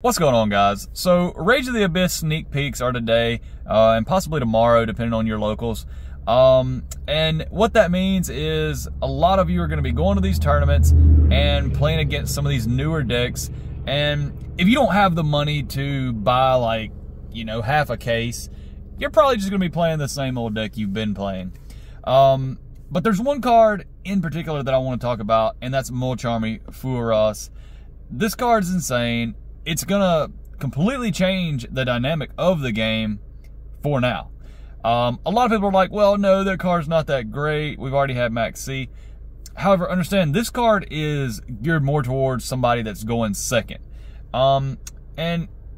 What's going on, guys? So Rage of the Abyss sneak peeks are today and possibly tomorrow, depending on your locals. And what that means is a lot of you are going to be going to these tournaments and playing against some of these newer decks. And if you don't have the money to buy, like, you know, half a case, you're probably just going to be playing the same old deck you've been playing. But there's one card in particular that I want to talk about, and that's Mulcharmy Furaas. This card's insane. It's going to completely change the dynamic of the game for now. A lot of people are like, well, no, that card's not that great. We've already had Max C. However, understand, this card is geared more towards somebody that's going second. And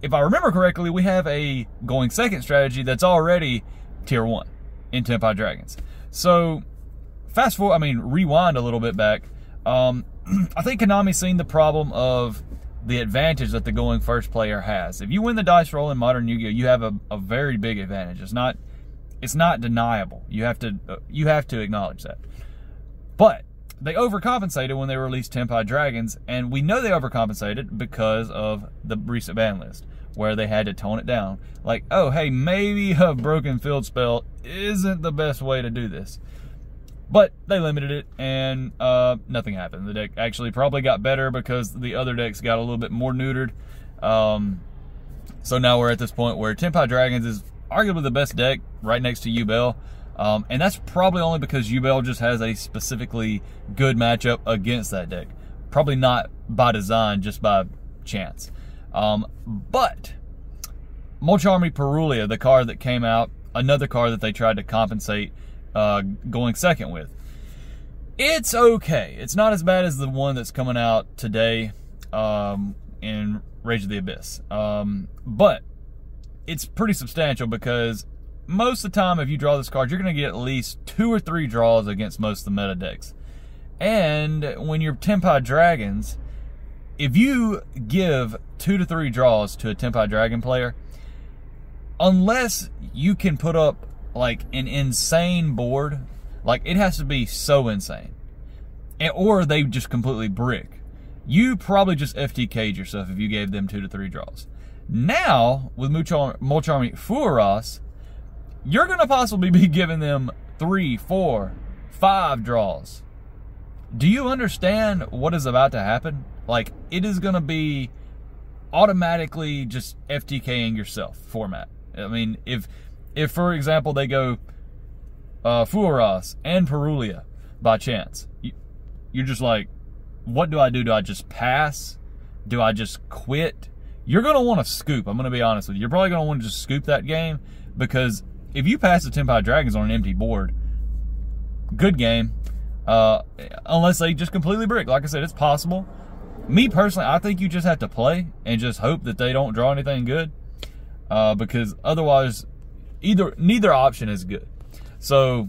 if I remember correctly, we have a going second strategy that's already tier 1 in Tenpai Dragons. So, rewind a little bit back. I think Konami's seen the problem of the advantage that the going first player has. If you win the dice roll in Modern Yu-Gi-Oh, you have a very big advantage. It's not deniable. You have to acknowledge that. But they overcompensated when they released Tenpai Dragons, and we know they overcompensated because of the recent ban list, where they had to tone it down. Like, oh, hey, maybe a broken field spell isn't the best way to do this. But they limited it, and nothing happened. The deck actually probably got better because the other decks got a little bit more neutered. So now we're at this point where Tenpai Dragons is arguably the best deck right next to Yubel. And that's probably only because Yubel just has a specifically good matchup against that deck. Probably not by design, just by chance. But Mulcharmy Purulia, the card that came out, another card that they tried to compensate going second with. It's okay. It's not as bad as the one that's coming out today in Rage of the Abyss. But it's pretty substantial because most of the time if you draw this card, you're going to get at least 2 or 3 draws against most of the meta decks. And when you're Tenpai Dragons, if you give 2 to 3 draws to a Tenpai Dragon player, unless you can put up like an insane board, like it has to be so insane, or they just completely brick, you probably just FTK'd yourself if you gave them 2 to 3 draws. Now with Mulcharmy Furaas, you're going to possibly be giving them 3, 4, 5 draws. Do you understand what is about to happen? Like, it is going to be automatically just FTKing yourself format. I mean, if for example they go Furaas and Purulia by chance, you're just like, what do I do? Do I just pass? Do I just quit? You're going to want to scoop. I'm going to be honest with you. You're probably going to want to just scoop that game, because if you pass the Tenpai Dragons on an empty board, good game. Unless they just completely brick. Like I said, it's possible. Me personally, I think you just have to play and just hope that they don't draw anything good, because otherwise neither option is good. So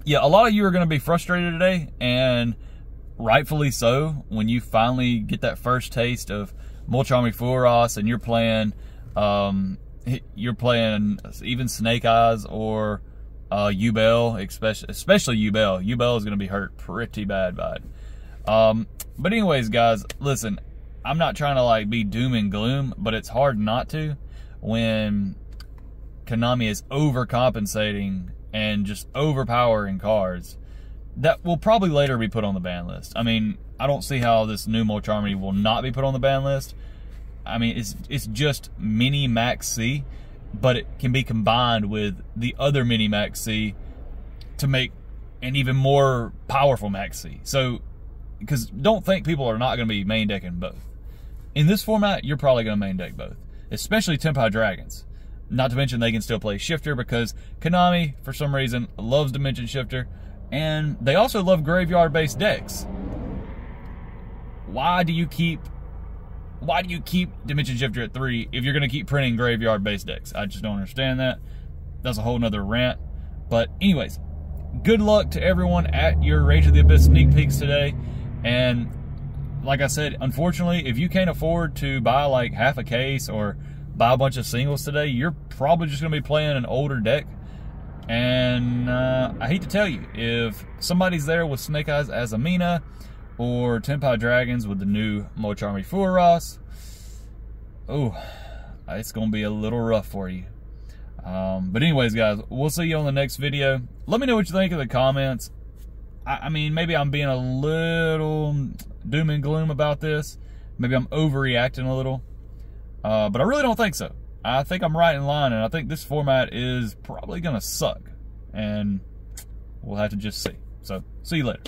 yeah, a lot of you are going to be frustrated today, and rightfully so, when you finally get that first taste of Mulcharmy Furaas and you're playing even Snake Eyes or Yubel, especially Yubel. Yubel is going to be hurt pretty bad by it. But anyways, guys, listen, I'm not trying to like be doom and gloom, but it's hard not to when Konami is overcompensating and just overpowering cards that will probably later be put on the ban list. I mean, I don't see how this new Mulcharmy will not be put on the ban list. I mean, it's just mini Max C, but it can be combined with the other mini Max C to make an even more powerful Max C. So, because don't think people are not going to be main decking both. In this format, you're probably going to main deck both, especially Tenpai Dragons. Not to mention they can still play Shifter, because Konami, for some reason, loves Dimension Shifter, and they also love graveyard-based decks. Why do you keep Dimension Shifter at 3 if you're going to keep printing graveyard-based decks? I just don't understand that. That's a whole nother rant. But anyways, good luck to everyone at your Rage of the Abyss sneak peeks today. And like I said, unfortunately, if you can't afford to buy like half a case or buy a bunch of singles today, you're probably just going to be playing an older deck. And I hate to tell you, if somebody's there with Snake Eyes as Amina or Tenpai Dragons with the new Mulcharmy Furaas, oh, it's going to be a little rough for you. But anyways, guys, we'll see you on the next video. Let me know what you think in the comments. I mean, maybe I'm being a little doom and gloom about this. Maybe I'm overreacting a little. But I really don't think so. I think I'm right in line, and I think this format is probably going to suck. And we'll have to just see. So, see you later.